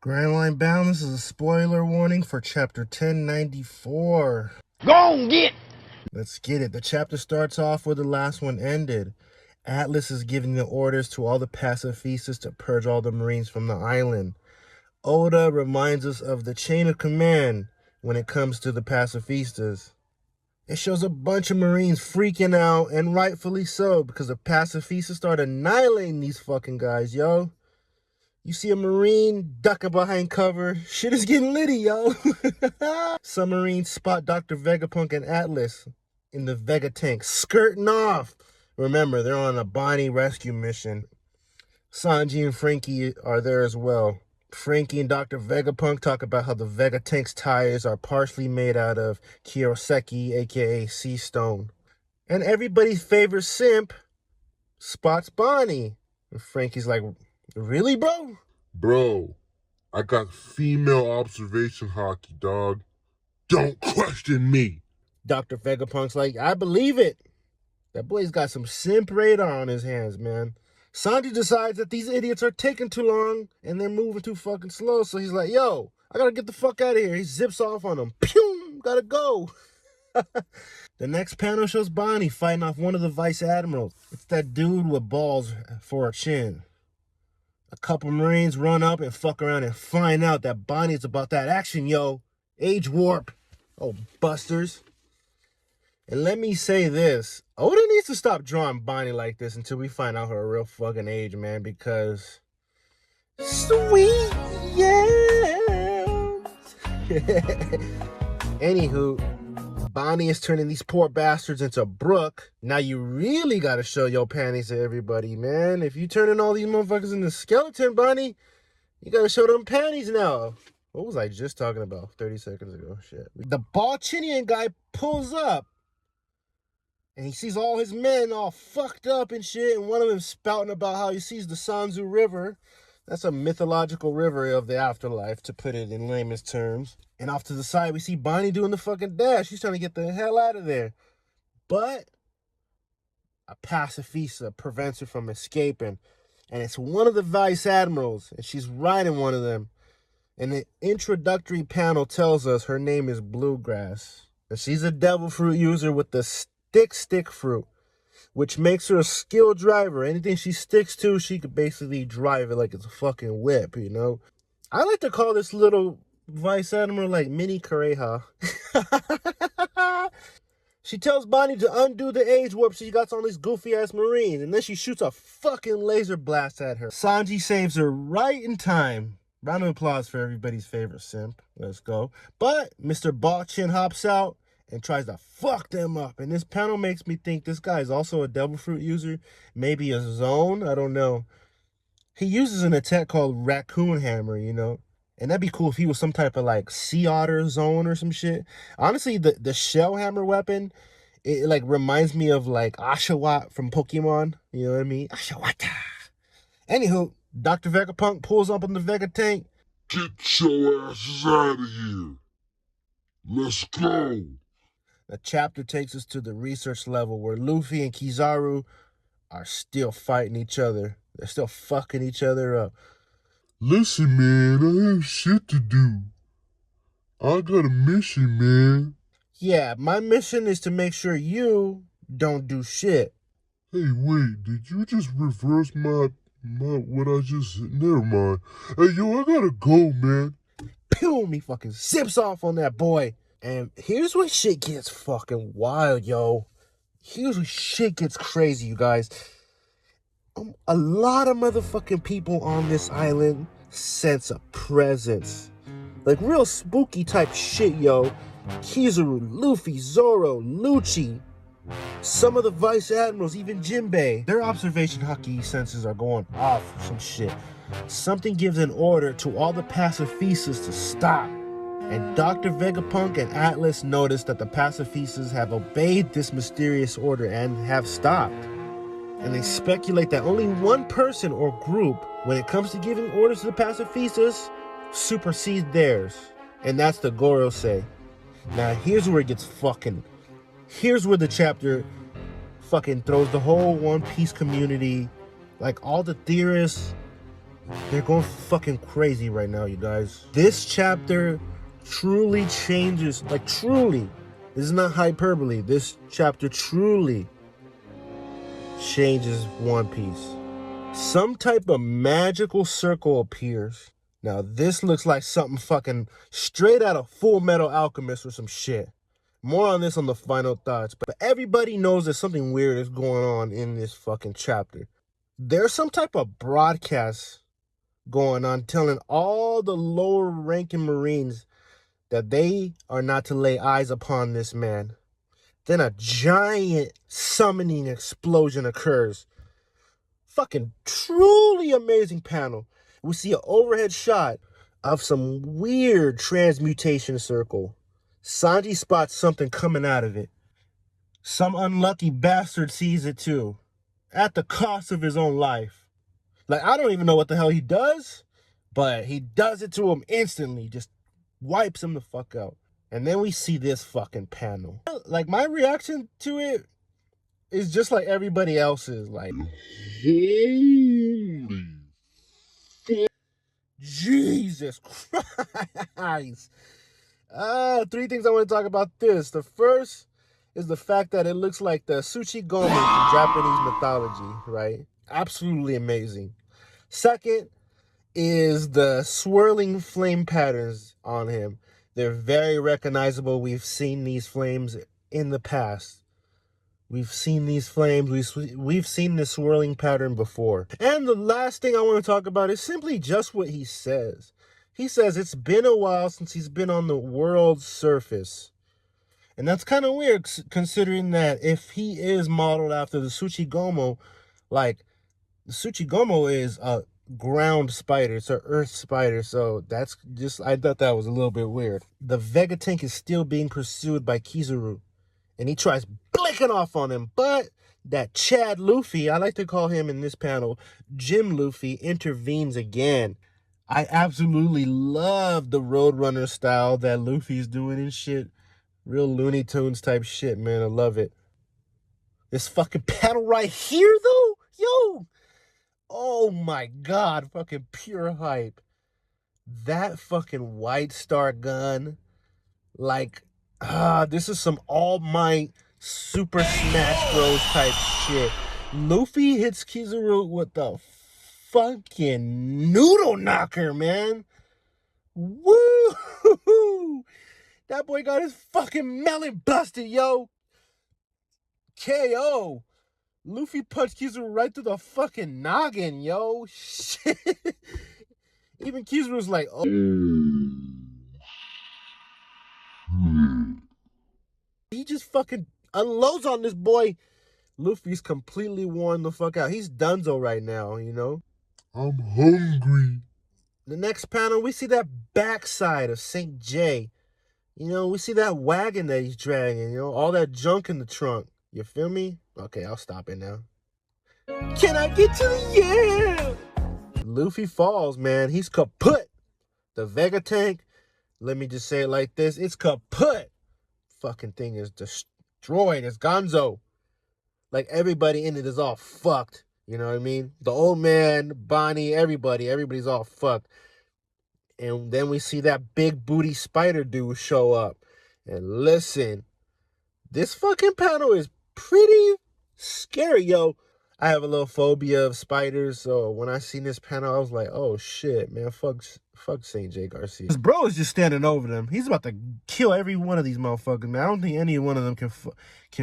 Grand Line Bound, this is a spoiler warning for chapter 1094. Go on, get! Let's get it. The chapter starts off where the last one ended. Atlas is giving the orders to all the pacifistas to purge all the Marines from the island. Oda reminds us of the chain of command when it comes to the pacifistas. It shows a bunch of Marines freaking out, and rightfully so, because the pacifistas start annihilating these fucking guys, yo. You see a Marine ducking behind cover. Shit is getting litty, yo. Some Marines spot Dr. Vegapunk and Atlas in the Vega tank, skirting off. Remember, they're on a Bonney rescue mission. Sanji and Frankie are there as well. Frankie and Dr. Vegapunk talk about how the Vega tank's tires are partially made out of Kiroseki, aka sea stone. And everybody's favorite simp spots Bonney. And Frankie's like, really, bro? Bro, I got female observation hockey, dog. Don't question me. Dr. Vegapunk's like, I believe it. That boy's got some simp radar on his hands, man. Sanji decides that these idiots are taking too long and they're moving too fucking slow. So he's like, yo, I gotta get the fuck out of here. He zips off on them. Pew! Gotta go. The next panel shows Bonney fighting off one of the vice admirals. It's that dude with balls for a chin. A couple Marines run up and fuck around and find out that Bonney's about that action, yo. Age warp. Oh, busters. And let me say this. Oda needs to stop drawing Bonney like this until we find out her real fucking age, man, because... Sweet Yams! Anywho, Bonney is turning these poor bastards into Brook. Now you really gotta show your panties to everybody, man. If you turning all these motherfuckers into skeleton, Bonney, you gotta show them panties now. What was I just talking about 30 seconds ago? Shit. The Balchinian guy pulls up. And he sees all his men all fucked up and shit. And one of them spouting about how he sees the Sanzu River. That's a mythological river of the afterlife, to put it in layman's terms. And off to the side, we see Bonney doing the fucking dash. She's trying to get the hell out of there. But a pacifista prevents her from escaping. And it's one of the vice admirals. And she's riding one of them. And the introductory panel tells us her name is Bluegrass. And she's a devil fruit user with the stick fruit, which makes her a skilled driver. Anything she sticks to, she could basically drive it like it's a fucking whip, you know? I like to call this little vice admiral like Mini Kareha. She tells Bonney to undo the age warp she got on these goofy ass Marines, and then she shoots a fucking laser blast at her. Sanji saves her right in time. Round of applause for everybody's favorite simp. Let's go. But Mr. Balchin hops out and tries to fuck them up. And this panel makes me think this guy is also a devil fruit user. Maybe a zone, I don't know. He uses an attack called Raccoon Hammer, you know. And that'd be cool if he was some type of like sea otter zone or some shit. Honestly, the shell hammer weapon, it like reminds me of like Oshawott from Pokemon. You know what I mean? Oshawott. Anywho, Dr. Vegapunk pulls up on the Vega tank. Get your asses out of here. Let's go. The chapter takes us to the research level where Luffy and Kizaru are still fighting each other. They're still fucking each other up. Listen, man, I have shit to do. I got a mission, man. Yeah, my mission is to make sure you don't do shit. Hey, wait, did you just reverse my what I just said? Never mind. Hey, yo, I gotta go, man. Pew! He fucking zips off on that boy. And here's where shit gets fucking wild, yo. Here's where shit gets crazy, you guys. A lot of motherfucking people on this island sense a presence. Like real spooky type shit, yo. Kizaru, Luffy, Zoro, Lucci. Some of the vice admirals, even Jinbei. Their observation hockey senses are going off for some shit. Something gives an order to all the pacifistas to stop. And Dr. Vegapunk and Atlas notice that the pacifistas have obeyed this mysterious order and have stopped. And they speculate that only one person or group, when it comes to giving orders to the pacifistas, supersedes theirs. And that's the Gorosei. Now here's where it gets fucking... Here's where the chapter fucking throws the whole One Piece community, like all the theorists, They're going fucking crazy right now, you guys. This chapter truly changes, like truly. This is not hyperbole. This chapter truly changes One Piece. Some type of magical circle appears. Now this looks like something fucking straight out of Full Metal Alchemist or some shit. More on this on the final thoughts, but everybody knows that something weird is going on in this fucking chapter. There's some type of broadcast going on telling all the lower ranking Marines that they are not to lay eyes upon this man. Then a giant summoning explosion occurs. Fucking truly amazing panel. We see an overhead shot of some weird transmutation circle. Sanji spots something coming out of it. Some unlucky bastard sees it too, at the cost of his own life. Like, I don't even know what the hell he does, but he does it to him instantly, just wipes him the fuck out. And then we see this fucking panel. Like, my reaction to it is just like everybody else's. Like, holy Jesus Christ. Three things I want to talk about this. The first is the fact that it looks like the Tsuchigome from Japanese mythology, right? Absolutely amazing. Second is the swirling flame patterns on him. They're very recognizable. We've seen these flames in the past. We've seen these flames. We've seen this swirling pattern before. And the last thing I want to talk about is simply just what he says. He says it's been a while since he's been on the world's surface. And that's kind of weird, considering that if he is modeled after the Tsuchigome, like, the Tsuchigome is a ground spider. It's an earth spider. So that's just, I thought that was a little bit weird. The Vegapunk is still being pursued by Kizaru. And he tries blinking off on him. But that Chad Luffy, I like to call him in this panel, Jim Luffy, intervenes again. I absolutely love the Roadrunner style that Luffy's doing and shit. Real Looney Tunes type shit, man. I love it. This fucking panel right here, though? Yo! Oh my God. Fucking pure hype. That fucking White Star gun. Like, this is some All Might Super Smash Bros type shit. Luffy hits Kizaru with the fucking noodle knocker, man. Woo! That boy got his fucking melon busted, yo. KO. Luffy punched Kizaru right through the fucking noggin, yo. Shit. Even Kizaru's like, oh. He just fucking unloads on this boy. Luffy's completely worn the fuck out. He's donezo right now, you know? I'm hungry. The next panel, we see that backside of St. J. You know, we see that wagon that he's dragging, you know, all that junk in the trunk. You feel me? Okay, I'll stop it now. Can I get to the Luffy falls, man. He's kaput. The Vegapunk, let me just say it like this, it's kaput. Fucking thing is destroyed. It's gonzo. Like, everybody in it is all fucked. You know what I mean? The old man, Bonney, everybody's all fucked. And then we see that big booty spider dude show up. And listen, this fucking panel is pretty scary, yo. I have a little phobia of spiders, so when I seen this panel, I was like, oh shit, man, fuck St. J. Garcia. This bro is just standing over them. He's about to kill every one of these motherfuckers, man. I don't think any one of them can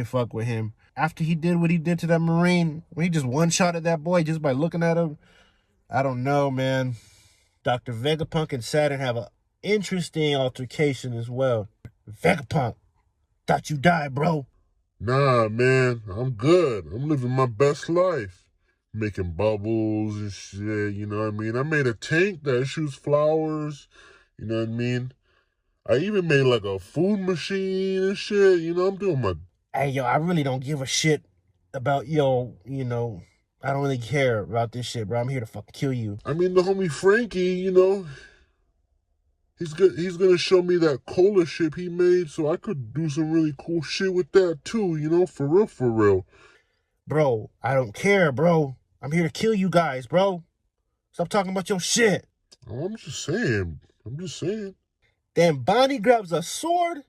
fuck with him. After he did what he did to that Marine, when he just one-shotted that boy just by looking at him, I don't know, man. Dr. Vegapunk and Saturn have an interesting altercation as well. Vegapunk, thought you died, bro. Nah, man, I'm good. I'm living my best life. Making bubbles and shit, you know what I mean? I made a tank that shoots flowers, you know what I mean? I even made like a food machine and shit, you know, I'm doing my... Hey, yo, I really don't give a shit about, yo, you know, I don't really care about this shit, bro. I'm here to fucking kill you. I mean, the homie Frankie, you know, he's gonna show me that cola ship he made, so I could do some really cool shit with that too, you know, for real, for real. Bro, I don't care, bro. I'm here to kill you guys, bro. Stop talking about your shit. Oh, I'm just saying. I'm just saying. Then Bonney grabs a sword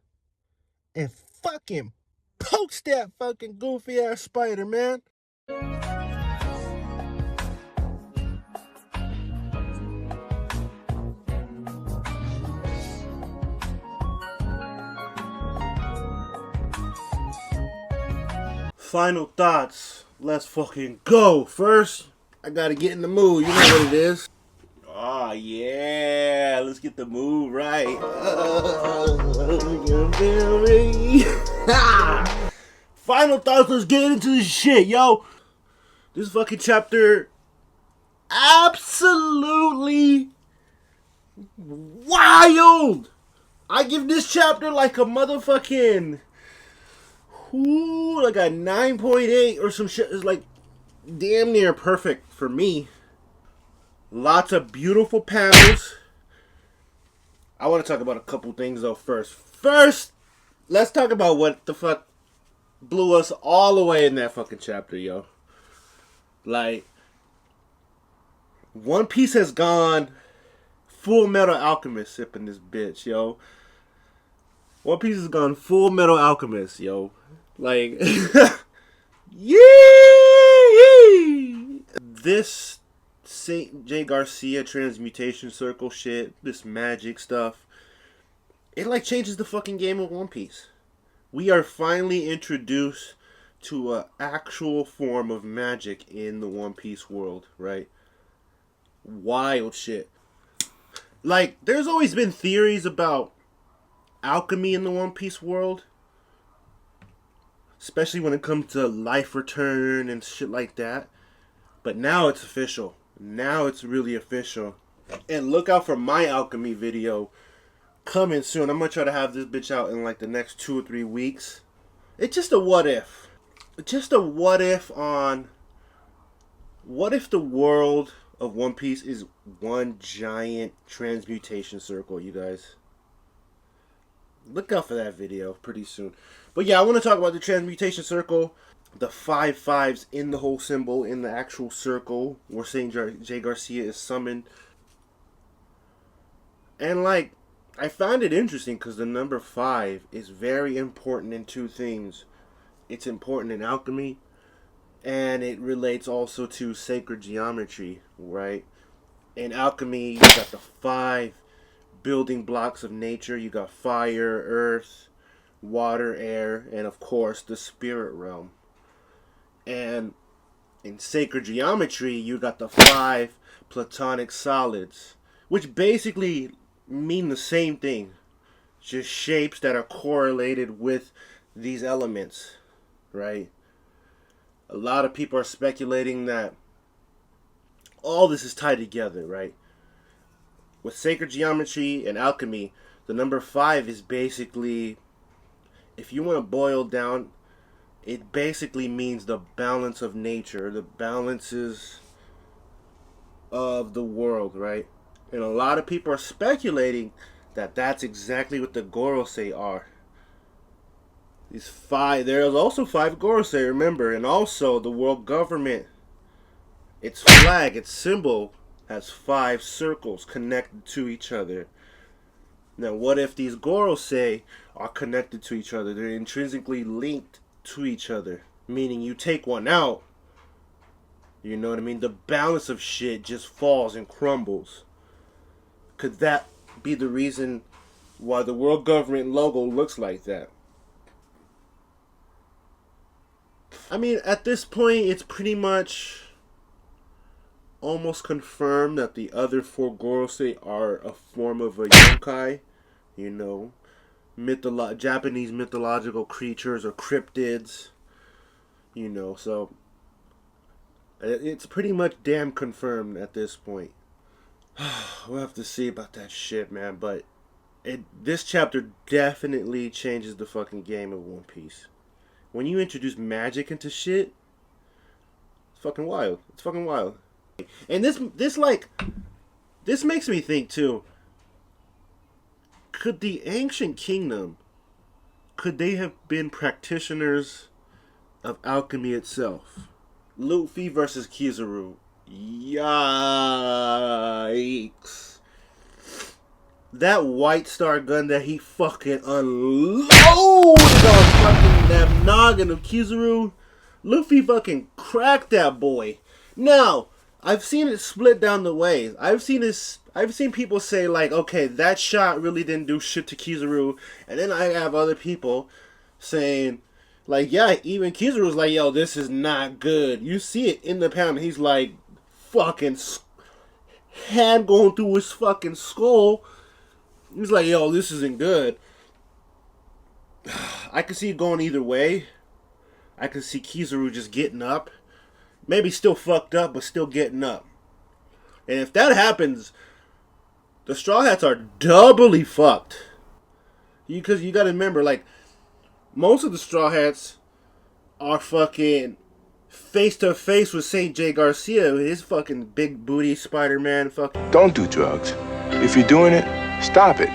and fucking pokes that fucking goofy ass spider, man. Final thoughts. Let's fucking go. First, I gotta get in the mood. You know what it is. Oh, yeah. Let's get the mood right. You feel me? Final thoughts. Let's get into this shit, yo. This fucking chapter absolutely wild. I give this chapter like a motherfucking... Ooh, like a 9.8 or some shit. Is like damn near perfect for me. Lots of beautiful panels. I want to talk about a couple things though first. First, let's talk about what the fuck blew us all the way in that fucking chapter, yo. Like, One Piece has gone Full Metal Alchemist sipping this bitch, yo. One Piece has gone Full Metal Alchemist, yo. Like, yee! This St. J. Garcia transmutation circle shit, this magic stuff, it like changes the fucking game of One Piece. We are finally introduced to an actual form of magic in the One Piece world, right? Wild shit. Like, there's always been theories about alchemy in the One Piece world. Especially when it comes to life return and shit like that. But now it's official. Now it's really official. And look out for my alchemy video coming soon. I'm going to try to have this bitch out in like the next 2 or 3 weeks. It's just a what if. Just a what if on... What if the world of One Piece is one giant transmutation circle, you guys? Look out for that video pretty soon. But yeah, I want to talk about the transmutation circle. The 5 5s in the whole symbol, in the actual circle where St. J. Garcia is summoned. And like, I found it interesting because the number 5 is very important in 2 things. It's important in alchemy, and it relates also to sacred geometry, right? In alchemy, you got the 5 building blocks of nature. You got fire, earth, water, air, and of course the spirit realm. And in sacred geometry, you got the 5 platonic solids, which basically mean the same thing, just shapes that are correlated with these elements, right? A lot of people are speculating that all this is tied together, right? With sacred geometry and alchemy, the number 5 is basically, if you want to boil down, it basically means the balance of nature, the balances of the world, right? And a lot of people are speculating that that's exactly what the Gorosei are. These 5, there's also 5 Gorosei, remember, and also the world government, its flag, its symbol, has 5 circles connected to each other. Now, what if these Gorosei are connected to each other? They're intrinsically linked to each other, meaning you take one out, you know what I mean? The balance of shit just falls and crumbles. Could that be the reason why the world government logo looks like that? I mean, at this point, it's pretty much almost confirmed that the other 4 Gorosei are a form of a yokai, you know, Japanese mythological creatures or cryptids, you know, so it's pretty much damn confirmed at this point. We'll have to see about that shit, man, but this chapter definitely changes the fucking game of One Piece. When you introduce magic into shit, it's fucking wild. It's fucking wild. And this makes me think too. Could the ancient kingdom, could they have been practitioners of alchemy itself? Luffy versus Kizaru. Yikes. That White Star gun that he fucking unloaded on fucking that noggin of Kizaru, Luffy fucking cracked that boy. Now, I've seen it split down the ways. I've seen people say like, okay, that shot really didn't do shit to Kizaru, and then I have other people saying like, yeah, even Kizaru's like, yo, this is not good. You see it in the panel. He's like, fucking hand going through his fucking skull. He's like, yo, this isn't good. I can see it going either way. I can see Kizaru just getting up. Maybe still fucked up, but still getting up. And if that happens, the Straw Hats are doubly fucked. Because you gotta remember, like, most of the Straw Hats are fucking face to face with St. J. Garcia, his fucking big booty Spider-Man fucking. Don't do drugs. If you're doing it, stop it.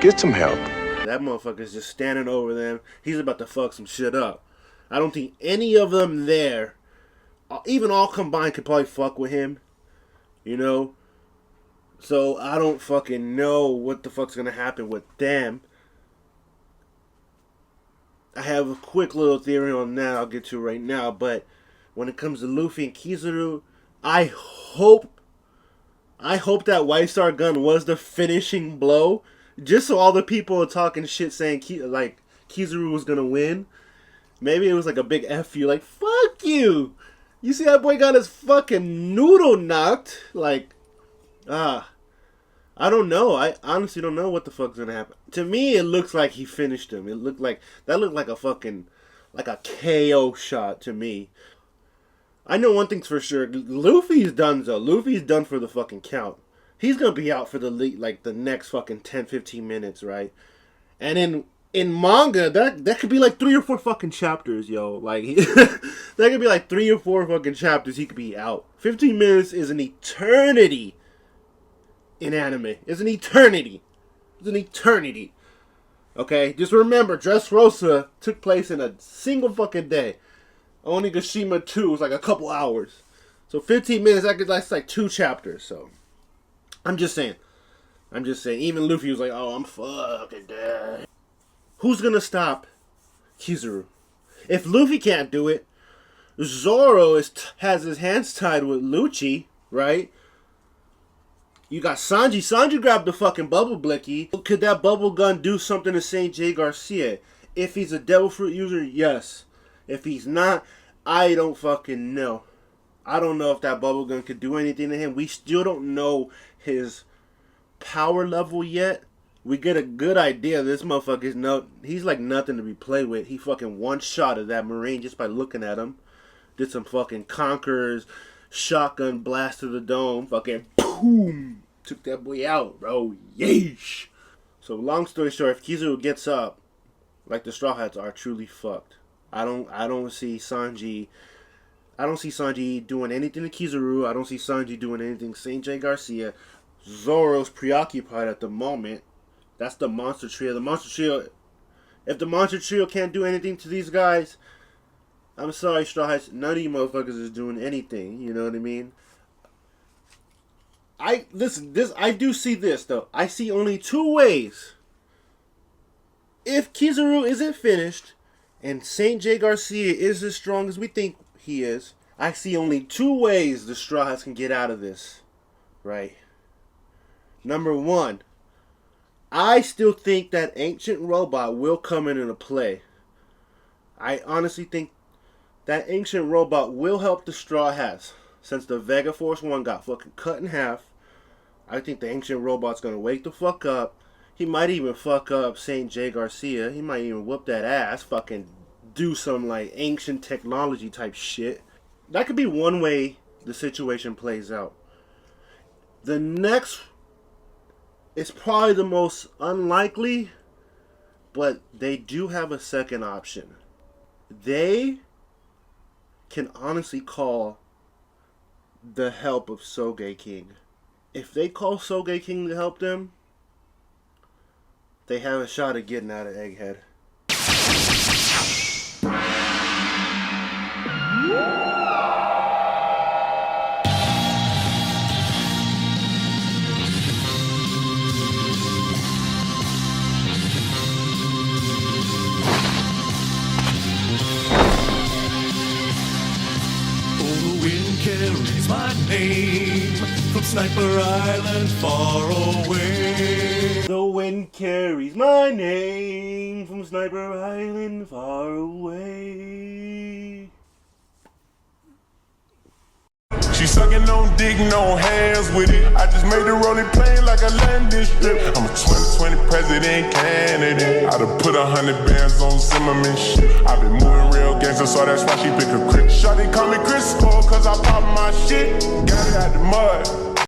Get some help. That motherfucker's just standing over them. He's about to fuck some shit up. I don't think any of them there, even all combined, could probably fuck with him. You know? So I don't fucking know what the fuck's gonna happen with them. I have a quick little theory on that I'll get to right now, but when it comes to Luffy and Kizaru, I hope that White Star gun was the finishing blow, just so all the people are talking shit saying Kizaru was gonna win. Maybe it was like a big F you, like, fuck you! You see that boy got his fucking noodle knocked? Like, I don't know. I honestly don't know what the fuck's gonna happen. To me, it looks like he finished him. That looked like a fucking, like a KO shot to me. I know one thing's for sure. Luffy's done, though. Luffy's done for the fucking count. He's gonna be out for the next fucking 10-15 minutes, right? And in manga, that could be like 3 or 4 fucking chapters, yo. Like, that could be like 3 or 4 fucking chapters. He could be out. 15 minutes is an eternity in anime. It's an eternity. It's an eternity. Okay? Just remember, Dressrosa took place in a single fucking day. Onigashima 2 was like a couple hours. So 15 minutes, that's like 2 chapters. So, I'm just saying. Even Luffy was like, oh, I'm fucking dead. Who's gonna stop Kizaru? If Luffy can't do it, Zoro has his hands tied with Lucci, right? You got Sanji. Sanji grabbed the fucking bubble blicky. Could that bubble gun do something to St. J. Garcia? If he's a devil fruit user, yes. If he's not, I don't fucking know. I don't know if that bubble gun could do anything to him. We still don't know his power level yet. We get a good idea. This motherfucker's he's like nothing to be played with. He fucking one-shotted that Marine just by looking at him. Did some fucking Conquerors, shotgun blast to the dome. Fucking boom. Took that boy out, bro. Yeesh. So long story short, if Kizaru gets up, like the Straw Hats are truly fucked. I don't see Sanji doing anything to Kizaru. I don't see Sanji doing anything to St. J. Garcia. Zoro's preoccupied at the moment. That's the monster trio. The monster trio. If the monster trio can't do anything to these guys, I'm sorry, Straw Hats. None of you motherfuckers is doing anything. You know what I mean? I do see this though. I see only 2 ways. If Kizaru isn't finished, and St. J. Garcia is as strong as we think he is, I see only 2 ways the Straw Hats can get out of this. Right? Number 1, I still think that ancient robot will come into play. I honestly think that ancient robot will help the Straw Hats. Since the Vega Force 1 got fucking cut in half, I think the ancient robot's gonna wake the fuck up. He might even fuck up St. J. Garcia. He might even whoop that ass. Fucking do some like ancient technology type shit. That could be one way the situation plays out. The next is probably the most unlikely, but they do have a second option. They can honestly call the help of Soge King. If they call Soge King to help them, they have a shot at getting out of Egghead. carries my name from Sniper Island far away. The wind carries my name from Sniper Island far away. She sucking on dick, no hands with it. I just made the rolling plane like a landing strip. I'm a 2020 president candidate. I done put 100 bands on Zimmerman shit. I been moving real gangster, so that's why she pick a crit. Shawty call me Crisco, cause I pop my shit. Got it out the mud.